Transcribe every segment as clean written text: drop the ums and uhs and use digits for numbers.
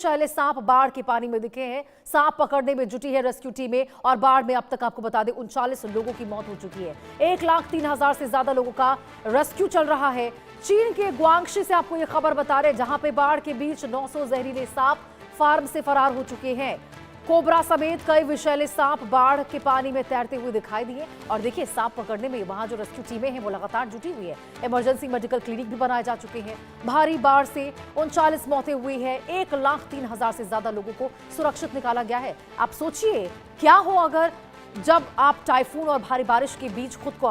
विषैले सांप बाढ़ के पानी में दिखे हैं। सांप पकड़ने में जुटी है रेस्क्यू टीमें और बाढ़ में अब तक आपको बता दें 39 लोगों की मौत हो चुकी है। 1,03,000 से ज्यादा लोगों का रेस्क्यू चल रहा है। चीन के ग्वांगशी से आपको यह खबर बता रहे, जहां पे बाढ़ के बीच 900 जहरीले सांप फार्म से फरार हो चुके हैं। कोबरा समेत कई विषैले सांप बाढ़ के पानी में तैरते हुए दिखाई दिए। और देखिए, सांप पकड़ने में वहां जो रेस्क्यू टीमें हैं वो लगातार जुटी हुई है। इमरजेंसी मेडिकल क्लिनिक भी बनाए जा चुके हैं। भारी बाढ़ से 39 मौतें हुई है। 1,03,000 से ज्यादा लोगों को सुरक्षित निकाला गया है। आप सोचिए क्या हो अगर जब आप टाइफून और भारी बारिश के बीच खुद को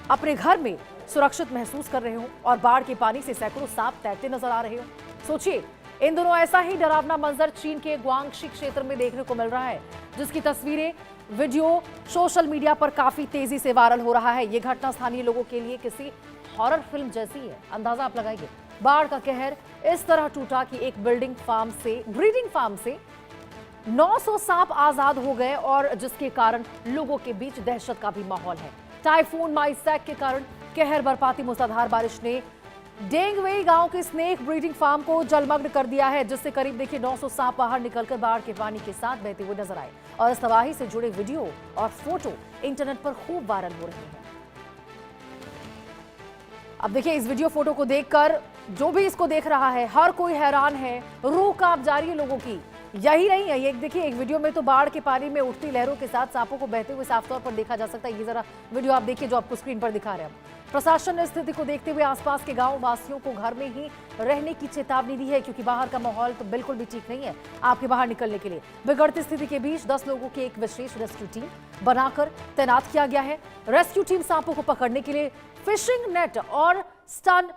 अपने घर में सुरक्षित महसूस कर रहे हो और बाढ़ के पानी से सैकड़ों सांप तैरते नजर आ रहे हो। सोचिए, इन दिनों ऐसा ही डरावना मंजर चीन के ग्वांगशी क्षेत्र में देखने को मिल रहा है, जिसकी तस्वीरें वीडियो सोशल मीडिया पर काफी तेजी से वायरल हो रहा है। यह घटना स्थानीय लोगों के लिए किसी हॉरर फिल्म जैसी है। अंदाजा आप लगाइए, बाढ़ का कहर इस तरह टूटा कि एक ब्रीडिंग फार्म से 900 सांप आजाद हो गए और जिसके कारण लोगों के बीच दहशत का भी माहौल है। टाइफून माइसैक के कारण कहर बरपाती मूसलाधार बारिश ने डेंगवेई गांव के स्नेक ब्रीडिंग फार्म को जलमग्न कर दिया है, जिससे करीब देखिए 900 सांप बाहर निकलकर बाढ़ के पानी के साथ बहते हुए नजर आए और इस तबाही से जुड़े वीडियो और फोटो इंटरनेट पर खूब वायरल हो रहे हैं। अब देखिए, इस वीडियो फोटो को देखकर जो भी इसको देख रहा है, हर कोई हैरान है। रूह कांप जा रही है लोगों की। यही नहीं है, ये देखिए, एक वीडियो में तो बाढ़ के पानी में उठती लहरों के साथ सांपों को बहते हुए साफ तौर पर देखा जा सकता है। ये जरा वीडियो आप देखिए जो आपको स्क्रीन पर दिखा रहे हैं। प्रशासन ने स्थिति को देखते हुए आसपास के गांव वासियों को घर में ही रहने की चेतावनी दी है, क्योंकि बाहर का माहौल तो बिल्कुल भी ठीक नहीं है आपके बाहर निकलने के लिए। बिगड़ती स्थिति के बीच 10 लोगों की एक विशेष रेस्क्यू टीम बनाकर तैनात किया गया है। रेस्क्यू टीम सांपों को पकड़ने के लिए फिशिंग नेट और स्टन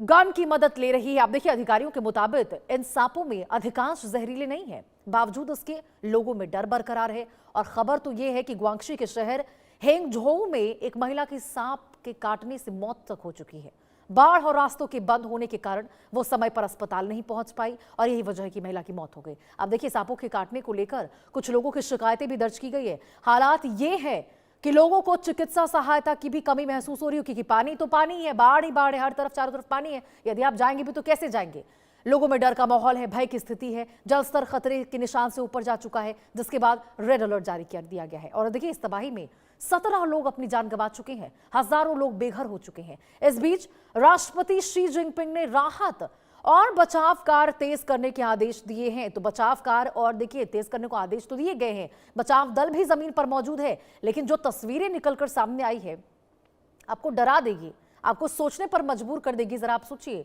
गन की मदद ले रही है। आप देखिए, अधिकारियों के मुताबिक इन सांपों में अधिकांश जहरीले नहीं है, बावजूद उसके लोगों में डर बरकरार है। और खबर तो यह है कि ग्वांगशी के शहर हेंगझोउ में एक महिला की सांप के काटने से मौत तक हो चुकी है। बाढ़ और रास्तों के बंद होने के कारण वो समय पर अस्पताल नहीं पहुंच पाई और यही वजह है कि महिला की मौत हो गई। अब देखिए, सांपों के काटने को लेकर कुछ लोगों की शिकायतें भी दर्ज की गई है। हालात ये है कि लोगों को चिकित्सा सहायता की भी कमी महसूस हो रही है, क्योंकि पानी तो पानी है, बाढ़ ही बाढ़ है, हर तरफ चारों तरफ पानी है। यदि आप जाएंगे भी तो कैसे जाएंगे? लोगों में डर का माहौल है, भय की स्थिति है। जल स्तर खतरे के निशान से ऊपर जा चुका है, जिसके बाद रेड अलर्ट जारी कर दिया गया है। और देखिए, इस तबाही में 17 लोग अपनी जान गंवा चुके हैं, हजारों लोग बेघर हो चुके हैं। इस बीच राष्ट्रपति शी जिनपिंग ने राहत और बचाव कार्य तेज करने के आदेश दिए हैं। तो बचाव कार्य और देखिए तेज करने को आदेश तो दिए गए हैं, बचाव दल भी जमीन पर मौजूद है। लेकिन जो तस्वीरें निकलकर सामने आई है, आपको डरा देगी, आपको सोचने पर मजबूर कर देगी। जरा आप सोचिए,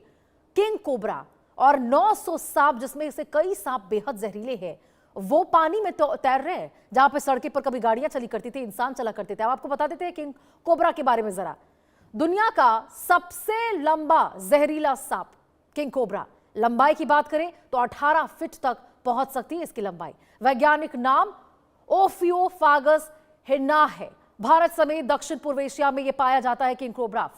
किंग कोबरा और 900 सांप, जिसमें से कई सांप बेहद जहरीले हैं, वो पानी में तो तैर रहे हैं। जहां पे सड़कें पर कभी गाड़ियां चली करती थी, इंसान चला करते थे। अब आपको बता देते हैं किंग कोबरा के बारे में जरा। दुनिया का सबसे लंबा जहरीला सांप किंग कोबरा, लंबाई की बात करें तो 18 फीट तक पहुंच सकती है इसकी लंबाई। वैज्ञानिक नाम ओफियोफागस हिन्ना है। भारत समेत दक्षिण पूर्व एशिया में यह पाया जाता है। किंग कोबरा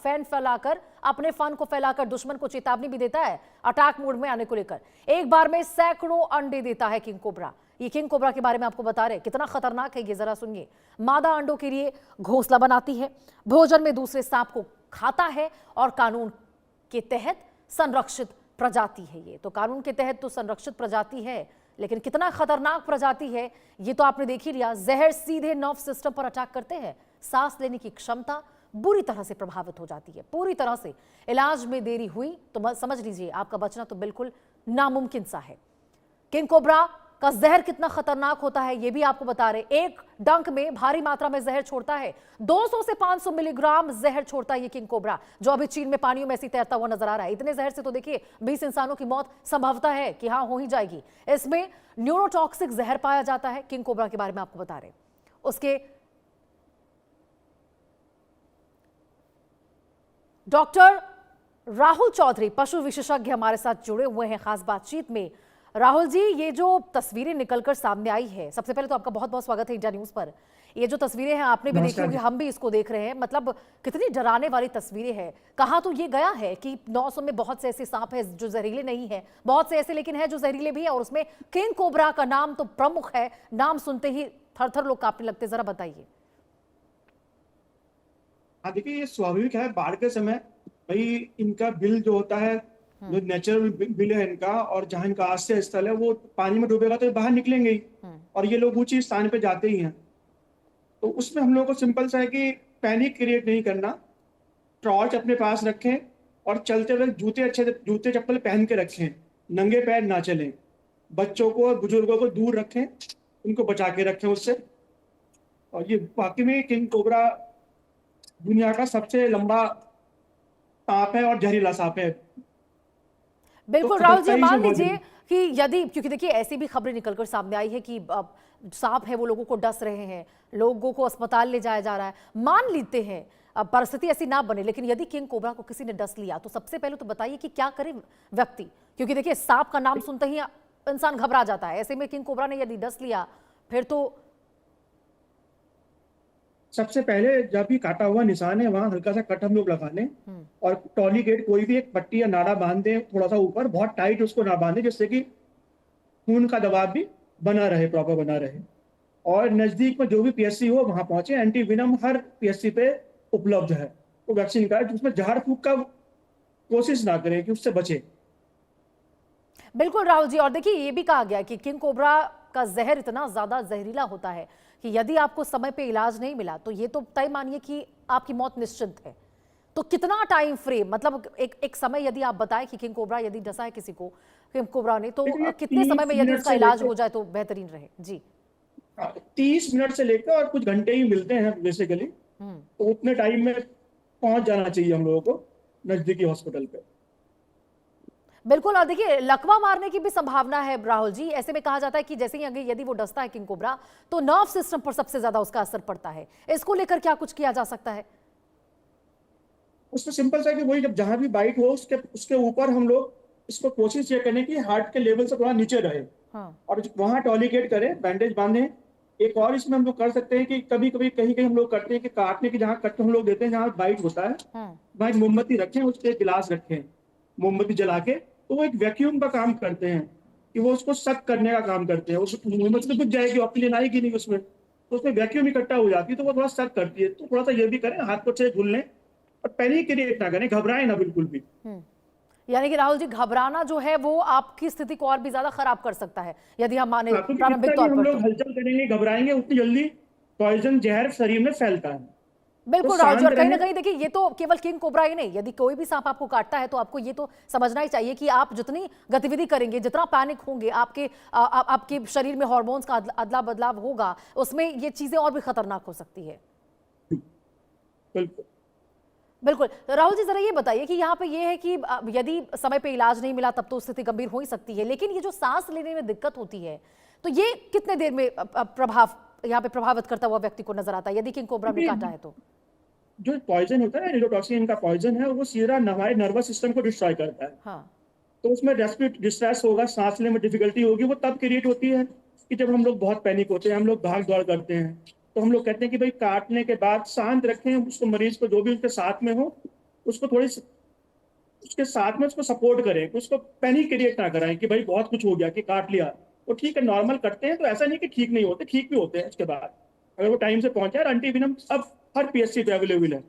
अपने फन को फैलाकर दुश्मन को चेतावनी भी देता है अटैक मोड में आने को लेकर। एक बार में सैकड़ों अंडे देता है किंग कोबरा। ये किंग कोबरा के बारे में आपको बता रहे, कितना खतरनाक है ये जरा सुनिए। मादा अंडों के लिए घोंसला बनाती है, भोजन में दूसरे सांप को खाता है और कानून के तहत संरक्षित प्रजाति है। ये तो कानून के तहत तो संरक्षित प्रजाति है, लेकिन कितना खतरनाक प्रजाति है ये तो आपने देख ही लिया। जहर सीधे नर्व सिस्टम पर अटैक करते हैं, सांस लेने की क्षमता बुरी तरह से प्रभावित हो जाती है, पूरी तरह से। इलाज में देरी हुई तो समझ लीजिए आपका बचना तो बिल्कुल नामुमकिन सा है। किंग कोबरा का जहर कितना खतरनाक होता है ये भी आपको बता रहे। एक डंक में भारी मात्रा में जहर छोड़ता है, 200 से 500 मिलीग्राम जहर छोड़ता है ये किंग कोबरा, जो अभी चीन में पानियों में ऐसे तैरता हुआ नजर आ रहा है। इतने जहर से तो देखिए 20 इंसानों की मौत संभवता है कि हाँ हो ही जाएगी। इसमें न्यूरोटॉक्सिक जहर पाया जाता है। किंग कोबरा के बारे में आपको बता रहे, उसके डॉक्टर राहुल चौधरी पशु विशेषज्ञ हमारे साथ जुड़े हुए हैं खास बातचीत में। राहुल जी, ये जो तस्वीरें निकलकर सामने आई है, सबसे पहले तो आपका बहुत बहुत स्वागत है इंडिया न्यूज पर। ये जो तस्वीरें हैं आपने भी देखी होगी, हम भी इसको देख रहे हैं, मतलब कितनी डराने वाली तस्वीरें हैं। कहा तो ये गया है कि 900 में बहुत से ऐसे सांप हैं जो जहरीले नहीं है, बहुत से ऐसे लेकिन है जो जहरीले भी है, और उसमें किंग कोबरा का नाम तो प्रमुख है। नाम सुनते ही थर थर लोग कांपने लगते, जरा बताइए। हाँ देखिए, ये स्वाभाविक है। बाढ़ के समय भाई इनका बिल जो होता है जो नेचुरल बिल है इनका, और जहाँ इनका आश्रय स्थल है वो पानी में डूबेगा तो ये बाहर निकलेंगे ही, और ये लोग ऊंची स्थान पे जाते ही हैं। तो उसमें हम लोग को सिंपल सा है कि पैनिक क्रिएट नहीं करना, टॉर्च अपने पास रखें, और चलते वक्त जूते, अच्छे से जूते चप्पल पहन के रखें, नंगे पैर ना चलें, बच्चों को और बुजुर्गों को दूर रखें, उनको बचा के रखें उससे। और ये वाकई में किंग कोबरा दुनिया का सबसे लंबा सांप है और जहरीला सांप है। तो बिल्कुल राहुल जी, सतर्कता ही मान इसमें बहुत लीजिए जरूरी। कि यदि, क्योंकि देखिए ऐसी भी खबरें निकलकर सामने आई है कि सांप है वो लोगों को डस रहे हैं, लोगों को अस्पताल ले जाया जा रहा है। मान लेते हैं परिस्थिति ऐसी ना बने, लेकिन यदि किंग कोबरा को किसी ने डस लिया तो सबसे पहले तो बताइए कि क्या करे व्यक्ति, क्योंकि देखिए सांप का नाम सुनते ही इंसान घबरा जाता है। ऐसे में किंग कोबरा ने यदि डस लिया फिर तो। सबसे पहले जब भी काटा हुआ निशान है वहां हल्का सा कट हम लोग लगा लें, और टॉली गेट कोई भी एक पट्टी या नाड़ा बांध दें थोड़ा सा ऊपर, बहुत टाइट उसको ना बांधे, जिससे कि खून का दबाव भी बना रहे, प्रॉपर बना रहे। और नजदीक में जो भी पीएससी हो वहां पहुंचे, एंटी विनम हर पीएससी पे उपलब्ध है, तो वैक्सीन का जिसमें झाड़ फूक का कोशिश ना करें कि उससे बचे। बिल्कुल राहुल जी, और देखिए ये भी कहा गया कि किंग कोबरा का जहर इतना ज्यादा जहरीला होता है कि यदि आपको समय पे इलाज नहीं मिला तो ये तो तय मानिए कि आपकी मौत निश्चित है। तो कितना टाइम फ्रेम, मतलब एक समय यदि आप बताएं कि किंग कोबरा यदि डसा है किसी को, किंग कोबरा ने, तो लेकिन ये कितने समय में 30 यदि मिनट उसका से इलाज लेकर हो जाए तो बेहतरीन रहे जी। 30 मिनट से लेकर और कुछ घंटे ही मिलते हैं बेसिकली, तो उतने टाइम में पहुंच जाना चाहिए हम लोगों को नजदीकी हॉस्पिटल पे। बिल्कुल, और देखिए लकवा मारने की भी संभावना है राहुल जी। ऐसे में कहा जाता है कि जैसे ही अगर यदि वो डसता है किंग कोबरा तो नर्व सिस्टम पर सबसे ज्यादा उसका असर पड़ता है। इसको लेकर क्या कुछ किया जा सकता है? उसमें सिंपल सा है कि वही जब जहां भी बाइट हो उसके उसके ऊपर हम लोग इसको कोशिश ये करें कि हार्ट के लेवल से थोड़ा नीचे रहे, हाँ। और वहां टॉलीगेट करें, बैंडेज बांधें। एक और इसमें हम लोग कर सकते हैं कि कभी कभी कहीं कहीं हम लोग करते हैं कि काटने की जहाँ कट हम लोग देते हैं, जहाँ बाइट होता है वहां एक मोमबत्ती रखें, उस पर एक गिलास रखें, मोमबत्ती जला के, तो वो एक वैक्यूम का काम करते हैं कि वो उसको सक करने का काम करते हैं। उस मोमबत्ती तो बुझ जाएगी, ऑक्सीजन आएगी नहीं उसमें, तो उसमें वैक्यूम इकट्ठा हो जाती है, तो वो थोड़ा सक करती है। तो थोड़ा सा ये भी करें, हाथ को अच्छे से धुल लें, और पैनिक क्रिएट ना करें, घबराएं ना बिल्कुल भी। यानी कि राहुल जी घबराना जो है वो आपकी स्थिति को और भी ज्यादा खराब कर सकता है यदि हम माने हाँ, क्योंकि प्रारंभिक जितना भी तौर हम पर लोग तो। हलचल करेंगे, घबराएंगे, उतनी जल्दी पॉइजन जहर शरीर में फैलता है। तो बिल्कुल राहुल जी, शांत और कहीं ना रहें। कहीं देखिए ये तो केवल किंग कोबरा ही नहीं, यदि कोई भी सांप आपको काटता है तो आपको ये तो समझना ही चाहिए कि आप जितनी गतिविधि करेंगे, जितना पैनिक होंगे, आपके शरीर में हार्मोन्स का अदला बदलाव होगा, उसमें ये चीजें और भी खतरनाक हो सकती है। बिल्कुल। बिल्कुल राहुल जी, जरा ये बताइए कि यहाँ पे ये है कि यदि समय पे इलाज नहीं मिला तब तो स्थिति गंभीर हो ही सकती है, लेकिन ये जो सांस लेने में दिक्कत होती है तो ये कितने देर में यहाँ पे प्रभावित करता हुआ व्यक्ति को नजर आता है यदि किंग कोबरा ने काटा है तो? जो पॉइजन होता है, न्यूरोटॉक्सिन का पॉइजन है, वो सीधा हमारे नर्वस सिस्टम को डिस्ट्रॉय करता है। हाँ। तो उसमें रेस्पिरेटरी डिस्ट्रेस होगा, सांस लेने में डिफिकल्टी होगी। वो तब क्रिएट होती है कि जब हम लोग बहुत पैनिक होते हैं, हम लोग भाग दौड़ करते हैं। तो हम लोग कहते हैं कि भाई काटने के बाद शांत रखें उसको, मरीज को, जो भी उसके साथ में हो उसको थोड़ी उसके साथ में उसको सपोर्ट करें, उसको पैनिक क्रिएट ना कराएं कि भाई बहुत कुछ हो गया कि काट लिया। तो ठीक है, नॉर्मल कटते हैं, तो ऐसा नहीं कि ठीक नहीं होते, ठीक भी होते हैं उसके बाद, अगर वो टाइम से पहुंच जाए। एंटीविनम अब हर पीएससी पे अवेलेबल है।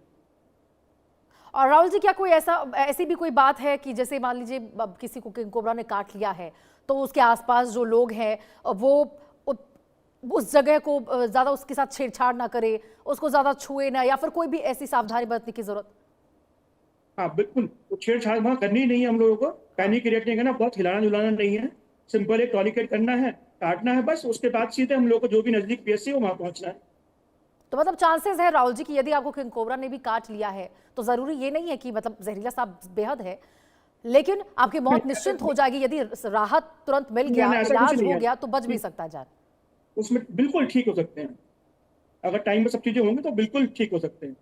और राहुल जी, क्या कोई ऐसी भी कोई बात है कि जैसे मान लीजिए अब किसी को किंग कोबरा ने काट लिया है तो उसके आसपास जो लोग हैं वो उस जगह को ज्यादा उसके साथ छेड़छाड़ ना करे, उसको ज्यादा छुए ना, या फिर कोई भी ऐसी सावधानी बरतने की जरूरत? हाँ बिल्कुल, वो छेड़छाड़ वहाँ करनी ही नहीं है हम लोगों को। पैनिक क्रिएट नहीं करना, बहुत हिलाना जुलाना नहीं है, सिंपल एक टॉलिकेट करना है, काटना है बस। उसके बाद सीधे हम लोग को जो भी नजदीक पीएससी हो वहाँ पहुंचना है। तो मतलब चांसेस है राहुल जी कि यदि आपको किंग कोबरा ने भी काट लिया है तो जरूरी ये नहीं है कि मतलब जहरीला सांप बेहद है, लेकिन आपकी मौत निश्चिंत हो जाएगी। यदि राहत तुरंत मिल गया, ऐसा कुछ इलाज नहीं हो है, गया तो बच भी सकता है जान। उसमें बिल्कुल ठीक हो सकते हैं, अगर टाइम पे सब चीजें होंगी तो बिल्कुल ठीक हो सकते हैं।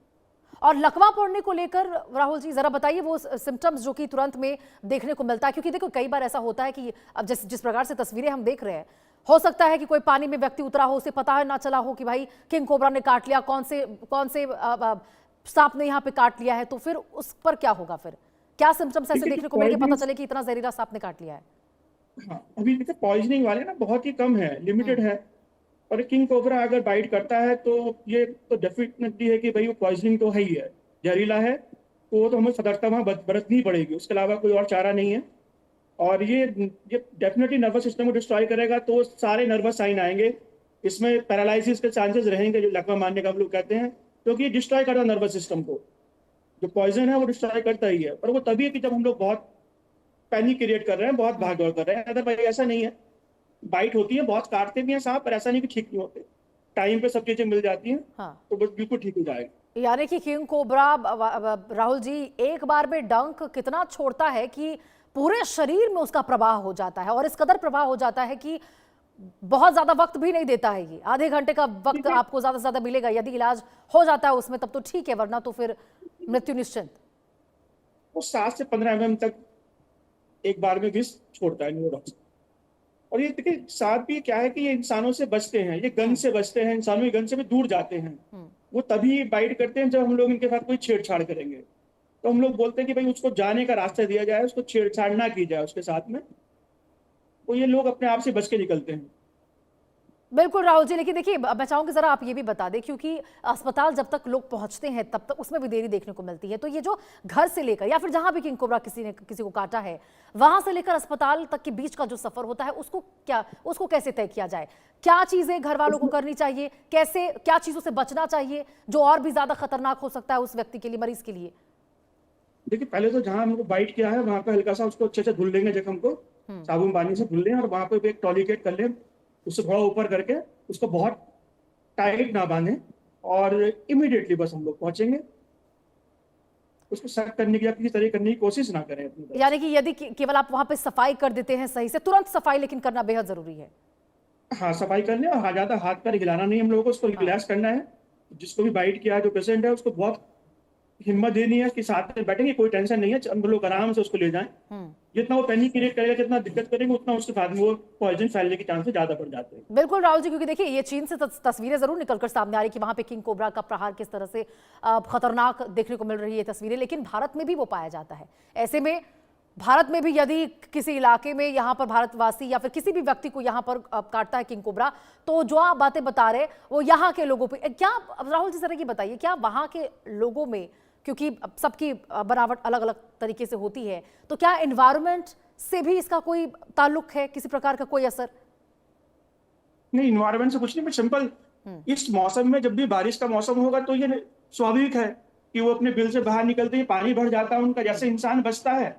और लकवा पड़ने को लेकर राहुल जी जरा बताइए वो सिम्टम्स जो कि तुरंत में देखने को मिलता है, क्योंकि देखो कई बार ऐसा होता है कि अब जिस प्रकार से तस्वीरें हम देख रहे हैं, हो सकता है कि कोई पानी में व्यक्ति उतरा हो, उसे पता है ना चला हो कि भाई किंग कोबरा ने काट लिया, कौन से सांप ने यहाँ पे काट लिया है, तो फिर उस पर क्या होगा? फिर क्या सिम्टम्स ऐसे देखने को मिलेंगे पता चले कि इतना जहरीला सांप ने काट लिया है? हाँ, अभी देखिए पॉइजनिंग वाले ना बहुत ही कम है, लिमिटेड है। और किंग कोबरा अगर बाइट करता है तो ये तो डेफिनेटली है कि भाई वो पॉइजनिंग तो है ही है, जहरीला है। तो वो तो हमें सतर्कता वहाँ बरतनी पड़ेगी, उसके अलावा कोई और चारा नहीं है। और ये डेफिनेटली नर्वस सिस्टम को डिस्ट्रॉय करेगा, तो सारे नर्वस साइन आएंगे। इसमें पैरालिसिस के चांसेस रहेंगे, जो लकवा मारने का हम लोग कहते हैं, क्योंकि ये डिस्ट्रॉय करता है नर्वस सिस्टम को। जो पॉइजन है वो डिस्ट्रॉय करता ही है, पर वो तभी है कि जब हम लोग बहुत पैनिक क्रिएट कर रहे हैं, बहुत भाग दौड़ कर रहे हैं। अदरवाइज ऐसा नहीं है। बाइट होती है, बहुत काटते भी हैं सांप, पर ऐसा नहीं कि ठीक नहीं होते। टाइम पे सब चीजें मिल जाती हैं, हाँ, तो बस बिल्कुल ठीक हो जाएगा। यानी कि किंग कोबरा राहुल जी एक बार में डंक कितना छोड़ता है कि पूरे शरीर में उसका प्रवाह हो जाता है, और इस कदर प्रवाह हो जाता है कि बहुत ज्यादा वक्त भी नहीं देता है। ये आधे घंटे का वक्त आपको ज्यादा से ज्यादा मिलेगा, यदि इलाज हो जाता है उसमें तब तो ठीक है, वरना तो फिर मृत्यु निश्चित। वो 7 से 15 mm तक एक बार में विष छोड़ता है न्यूरोटॉक्सिन। और ये देखिए सांप भी क्या है कि ये इंसानों से बचते हैं, ये गन से बचते हैं, इंसानों की गन से भी दूर जाते हैं। वो तभी बाइट करते हैं जब हम लोग इनके साथ कोई छेड़छाड़ करेंगे। तो हम लोग बोलते हैं कि भाई उसको जाने का रास्ता दिया जाए, उसको छेड़छाड़ ना की जाए उसके साथ में। तो ये लोग अपने आप से बच के निकलते हैं। बिल्कुल राहुल जी, लेकिन देखिए मैं चाहूंगी जरा आप ये भी बता दें, क्योंकि अस्पताल जब तक लोग पहुंचते हैं तब तक उसमें भी देरी देखने को मिलती है। तो ये जो घर से लेकर या फिर जहां भी किंग कोबरा किसी को काटा है, वहां से लेकर अस्पताल तक के बीच का जो सफर होता है, उसको कैसे तय किया जाए? क्या चीजें घर वालों को करनी चाहिए, कैसे क्या चीजों से बचना चाहिए जो और भी ज्यादा खतरनाक हो सकता है उस व्यक्ति के लिए, मरीज के लिए? देखिए पहले तो जहां हमको बाइट किया है वहां पे हल्का सा उसको अच्छे से धुल लेंगे, जख्म को साबुन पानी से धुल लें, और वहां पे एक टॉलिकेट कर लें, उससे थोड़ा ऊपर करके उसको बहुत टाइट ना बांधें, और इमीडिएटली बस हम लोग पहुंचेंगे। उसको सख्त करने की या किसी तरह करने की कोशिश ना करें अपनी तरफ से। यानी कि यदि केवल आप वहां पे सफाई कर देते हैं सही से, तुरंत सफाई लेकिन करना बेहद जरूरी है। हाँ, सफाई कर लें, और ज्यादा हाथ पैर हिलाना नहीं हम लोगों को, उसको रिलैक्स करना है। जिसको भी बाइट किया है, जो पेशेंट है, उसको बहुत हिम्मत देनी है कि साथ में बैठेंगे, कोई टेंशन नहीं है, हम लोग आराम से उसको ले जाएं। जितना वो पैनिक क्रिएट करेगा, जितना दिक्कत करेंगे, उतना उसके साथ में वो पॉइजन फैलने के चांसेस ज्यादा बढ़ जाते हैं। बिल्कुल राहुल जी, क्योंकि देखिए ये चीन से तस्वीरें जरूर निकलकर सामने आ रही कि वहां पे किंग कोबरा का प्रहार किस तरह से खतरनाक देखने को मिल रही है तस्वीरें, लेकिन भारत में भी वो पाया जाता है। ऐसे में भारत में भी यदि किसी इलाके में यहाँ पर भारतवासी या फिर किसी भी व्यक्ति को यहाँ पर काटता है किंग कोबरा, तो जो आप बातें बता रहे वो यहाँ के लोगों पे क्या, राहुल जी जरा ये बताइए, क्या वहाँ के लोगों में, क्योंकि सबकी बनावट अलग अलग तरीके से होती है, तो क्या एनवायरनमेंट से भी इसका कोई ताल्लुक है, किसी प्रकार का कोई असर? नहीं, इन्वायरमेंट से कुछ नहीं, बट सिंपल इस मौसम में जब भी बारिश का मौसम होगा तो ये स्वाभाविक है कि वो अपने बिल से बाहर निकलते हैं, पानी भर जाता है उनका। जैसे इंसान बचता है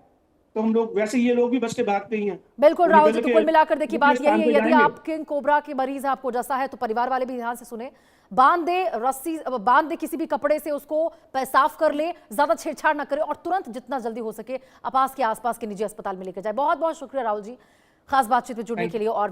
तो हम लोग, वैसे ये लोग भी बच के भागते ही हैं। बिल्कुल वो राहुल जी, निकल तो के कुल मिलाकर देखिए बात दूसरे यही स्थान है, पे यदि जाएंगे। आप किंग कोबरा के मरीज हैं, आपको जैसा है, तो परिवार वाले भी ध्यान से सुने, बांध दे रस्सी, बांध दे किसी भी कपड़े से, उसको साफ कर ले, ज्यादा छेड़छाड़ ना करे, और तुरंत जितना जल्दी हो सके पास के आसपास के निजी अस्पताल में लेकर जाए। बहुत बहुत शुक्रिया राहुल जी, खास बातचीत में जुड़ने के लिए। और